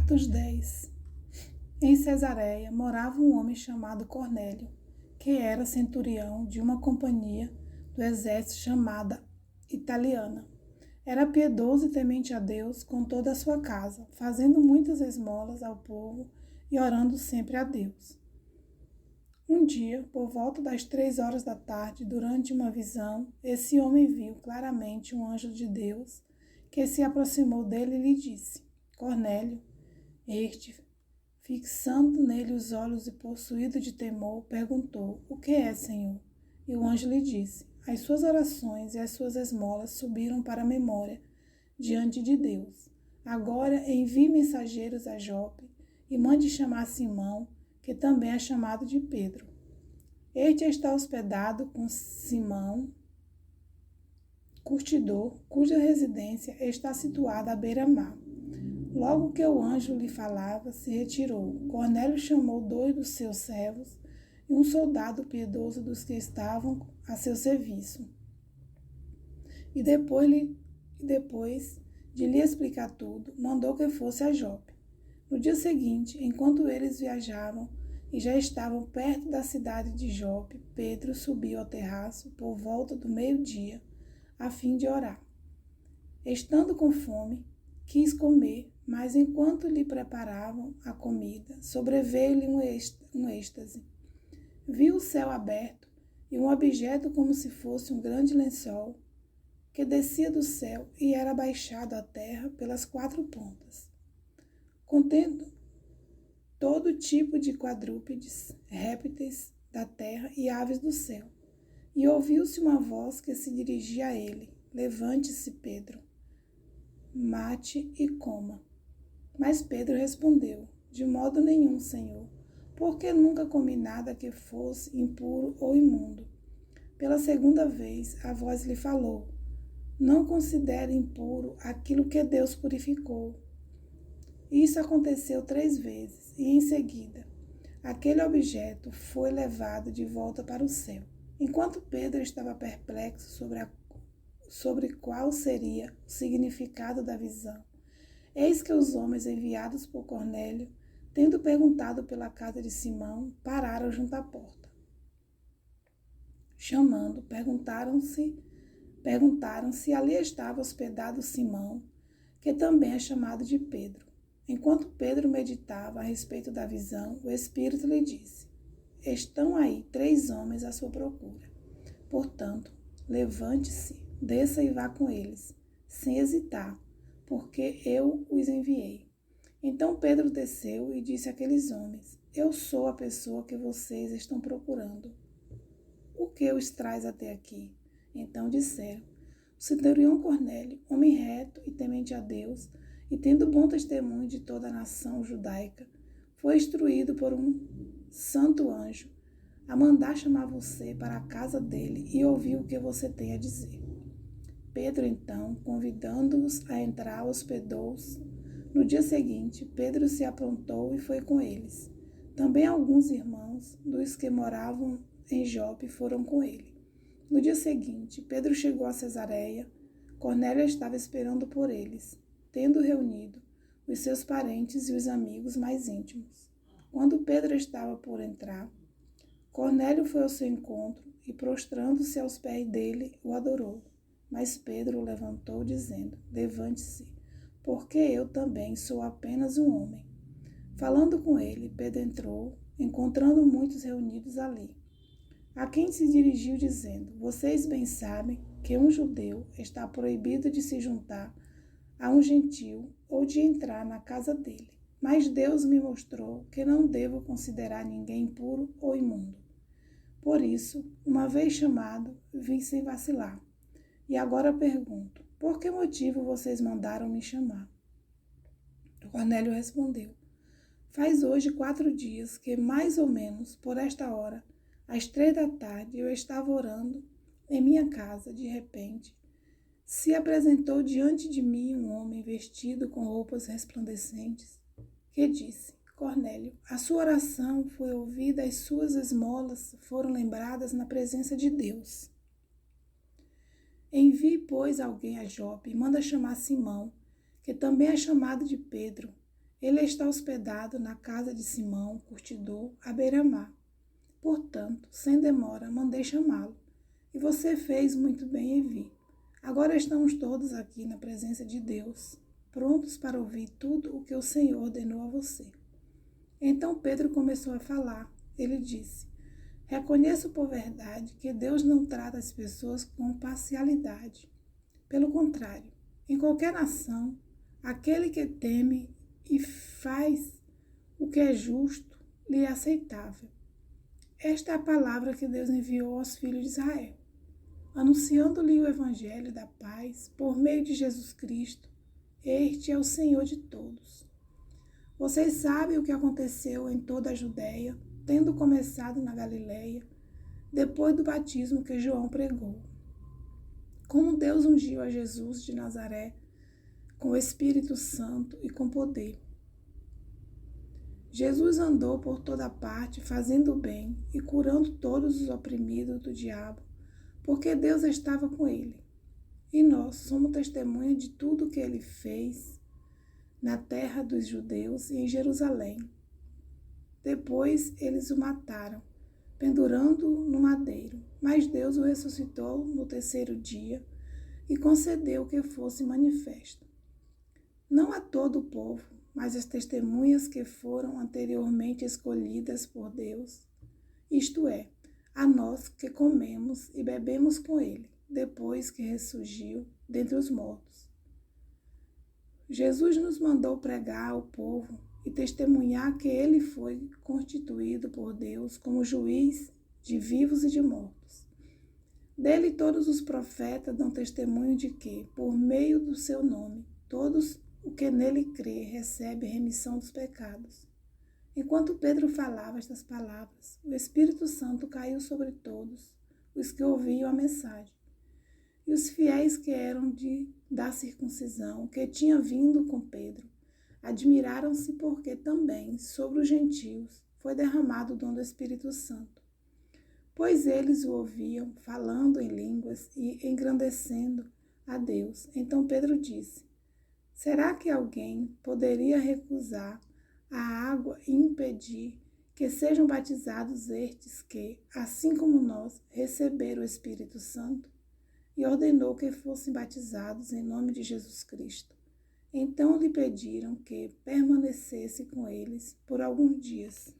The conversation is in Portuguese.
Atos 10. Em Cesareia morava um homem chamado Cornélio, que era centurião de uma companhia do exército chamada Italiana. Era piedoso e temente a Deus com toda a sua casa, fazendo muitas esmolas ao povo e orando sempre a Deus. Um dia, por volta das 3 horas da tarde, durante uma visão, esse homem viu claramente um anjo de Deus que se aproximou dele e lhe disse: Cornélio. Este, fixando nele os olhos e possuído de temor, perguntou: O que é, Senhor? E o anjo lhe disse: As suas orações e as suas esmolas subiram para a memória diante de Deus. Agora envie mensageiros a Jope e mande chamar Simão, que também é chamado de Pedro. Este está hospedado com Simão, curtidor, cuja residência está situada à beira-mar. Logo que o anjo lhe falava, se retirou. Cornélio chamou 2 dos seus servos e um soldado piedoso dos que estavam a seu serviço. E depois de lhe explicar tudo, mandou que fosse a Jope. No dia seguinte, enquanto eles viajavam e já estavam perto da cidade de Jope, Pedro subiu ao terraço por volta do meio-dia, a fim de orar. Estando com fome, quis comer, mas enquanto lhe preparavam a comida, sobreveio-lhe um êxtase. Viu o céu aberto e um objeto como se fosse um grande lençol, que descia do céu e era baixado à terra pelas 4 pontas, contendo todo tipo de quadrúpedes, répteis da terra e aves do céu. E ouviu-se uma voz que se dirigia a ele: Levante-se, Pedro, mate e coma. Mas Pedro respondeu: De modo nenhum, Senhor, porque nunca comi nada que fosse impuro ou imundo. Pela 2ª vez a voz lhe falou: Não considere impuro aquilo que Deus purificou. Isso aconteceu 3 vezes, e em seguida, aquele objeto foi levado de volta para o céu. Enquanto Pedro estava perplexo sobre qual seria o significado da visão, eis que os homens enviados por Cornélio, tendo perguntado pela casa de Simão, pararam junto à porta. Chamando, perguntaram se ali estava hospedado Simão, que também é chamado de Pedro. Enquanto Pedro meditava a respeito da visão, o Espírito lhe disse: Estão aí 3 homens à sua procura. Portanto, levante-se, desça e vá com eles, sem hesitar, porque eu os enviei. Então Pedro desceu e disse àqueles homens: Eu sou a pessoa que vocês estão procurando. O que os traz até aqui? Então disseram: O centurião Cornélio, homem reto e temente a Deus, e tendo bom testemunho de toda a nação judaica, foi instruído por um santo anjo a mandar chamar você para a casa dele e ouvir o que você tem a dizer. Pedro, então, convidando-os a entrar, hospedou-os. No dia seguinte, Pedro se aprontou e foi com eles. Também alguns irmãos dos que moravam em Jope foram com ele. No dia seguinte, Pedro chegou a Cesareia. Cornélio estava esperando por eles, tendo reunido os seus parentes e os amigos mais íntimos. Quando Pedro estava por entrar, Cornélio foi ao seu encontro e, prostrando-se aos pés dele, o adorou. Mas Pedro o levantou, dizendo: Levante-se, porque eu também sou apenas um homem. Falando com ele, Pedro entrou, encontrando muitos reunidos ali, a quem se dirigiu, dizendo: Vocês bem sabem que um judeu está proibido de se juntar a um gentio ou de entrar na casa dele. Mas Deus me mostrou que não devo considerar ninguém impuro ou imundo. Por isso, uma vez chamado, vim sem vacilar. E agora pergunto: por que motivo vocês mandaram me chamar? Cornélio respondeu: Faz hoje 4 dias que, mais ou menos por esta hora, às 3 da tarde, eu estava orando em minha casa. De repente, se apresentou diante de mim um homem vestido com roupas resplandecentes, que disse: Cornélio, a sua oração foi ouvida, as suas esmolas foram lembradas na presença de Deus. Envie, pois, alguém a Jope e manda chamar Simão, que também é chamado de Pedro. Ele está hospedado na casa de Simão, curtidor, à beira-mar. Portanto, sem demora, mandei chamá-lo. E você fez muito bem em vir. Agora estamos todos aqui na presença de Deus, prontos para ouvir tudo o que o Senhor ordenou a você. Então Pedro começou a falar. Ele disse: reconheço por verdade que Deus não trata as pessoas com parcialidade. Pelo contrário, em qualquer nação, aquele que teme e faz o que é justo lhe é aceitável. Esta é a palavra que Deus enviou aos filhos de Israel, anunciando-lhe o evangelho da paz por meio de Jesus Cristo. Este é o Senhor de todos. Vocês sabem o que aconteceu em toda a Judéia, tendo começado na Galileia, depois do batismo que João pregou. Como Deus ungiu a Jesus de Nazaré com o Espírito Santo e com poder. Jesus andou por toda parte, fazendo o bem e curando todos os oprimidos do diabo, porque Deus estava com ele. E nós somos testemunha de tudo o que ele fez na terra dos judeus e em Jerusalém. Depois eles o mataram, pendurando-o no madeiro, mas Deus o ressuscitou no terceiro dia e concedeu que fosse manifesto. Não a todo o povo, mas as testemunhas que foram anteriormente escolhidas por Deus, isto é, a nós que comemos e bebemos com ele, depois que ressurgiu dentre os mortos. Jesus nos mandou pregar ao povo e testemunhar que ele foi constituído por Deus como juiz de vivos e de mortos. Dele todos os profetas dão testemunho de que, por meio do seu nome, todos o que nele crê recebe remissão dos pecados. Enquanto Pedro falava estas palavras, o Espírito Santo caiu sobre todos os que ouviam a mensagem. E os fiéis que eram da circuncisão, que tinha vindo com Pedro, admiraram-se porque também sobre os gentios foi derramado o dom do Espírito Santo. Pois eles o ouviam falando em línguas e engrandecendo a Deus. Então Pedro disse: será que alguém poderia recusar a água e impedir que sejam batizados estes que, assim como nós, receberam o Espírito Santo? E ordenou que fossem batizados em nome de Jesus Cristo. Então lhe pediram que permanecesse com eles por alguns dias.